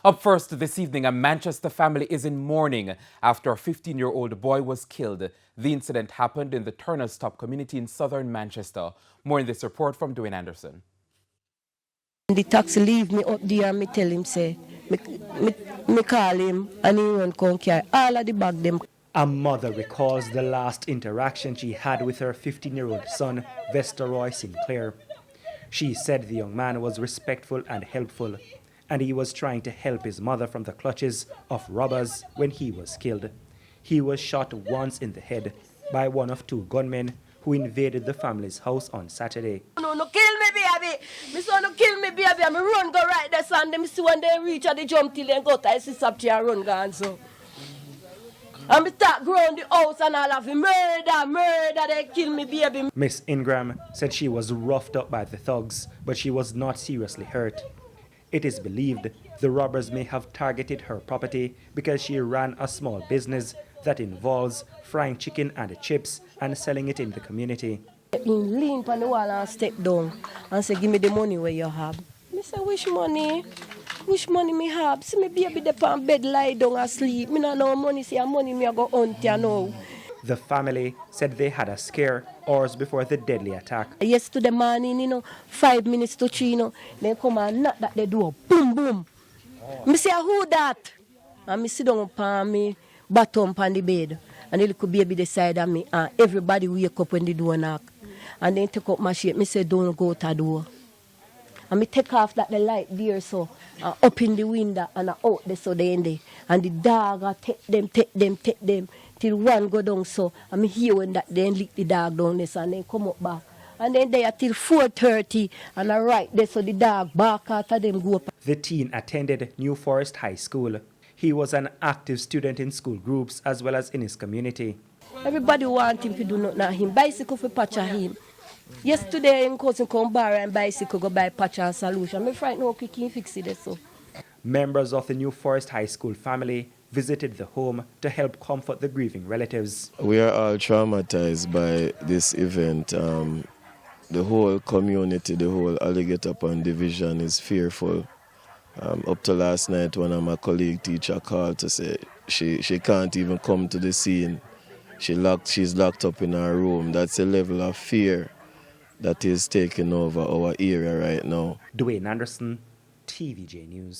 Up first this evening, a Manchester family is in mourning after a 15-year-old boy was killed. The incident happened in the Turner's Stop community in southern Manchester. More in this report from Dwayne Anderson. The taxi leave me up there and me tell him, say, me call him and he won't come carry all of the bag them. A mother recalls the last interaction she had with her 15-year-old son, Vesta Roy Sinclair. She said the young man was respectful and helpful, and he was trying to help his mother from the clutches of robbers when he was killed. He was shot once in the head by one of two gunmen who invaded the family's house on Saturday. No, kill me, baby. Me son, no kill me, baby. Me run go right there, son. Them see when they reach at the jump till they go to I see up and run gone, so. And me start growing the house and all of it. Murder, they kill me, baby. Miss Ingram said she was roughed up by the thugs, but she was not seriously hurt. It is believed the robbers may have targeted her property because she ran a small business that involves frying chicken and chips and selling it in the community. He lean on the wall and step down and say, give me the money where you have. Me say, which money? Which money me have? See me baby dey on bed lie down asleep. Me no know money, see money me I go hunt you now. The family said they had a scare hours before the deadly attack. Yesterday morning, 5 minutes to 3, they come and knock at the door. Boom, boom. Me say, who that? And me sit down upon me, bottom on the bed. And the little baby beside of me. And everybody wake up when the door knock. And then take up my shit. Me say, don't go to the door. And me take off that the light there, so up in the window and out there, so they in there. And the dog take them. Till one go down, so I'm here when that then lick the dog down there, so, and then come up back. And then they are till 4:30, and I right there, so the dog bark after them go up. The teen attended New Forest High School. He was an active student in school groups as well as in his community. Everybody want him to do nothing at him. Bicycle for patch him. Yesterday, him cousin come bar and bicycle go buy patch and solution. Me frightened how quick he fix it so. Members of the New Forest High School family visited the home to help comfort the grieving relatives. We are all traumatized by this event. The whole community, the whole Alligator Pond division is fearful. Up to last night, one of my colleague teacher called to say she can't even come to the scene. She's locked up in her room. That's a level of fear that is taking over our area right now. Dwayne Anderson, TVJ News.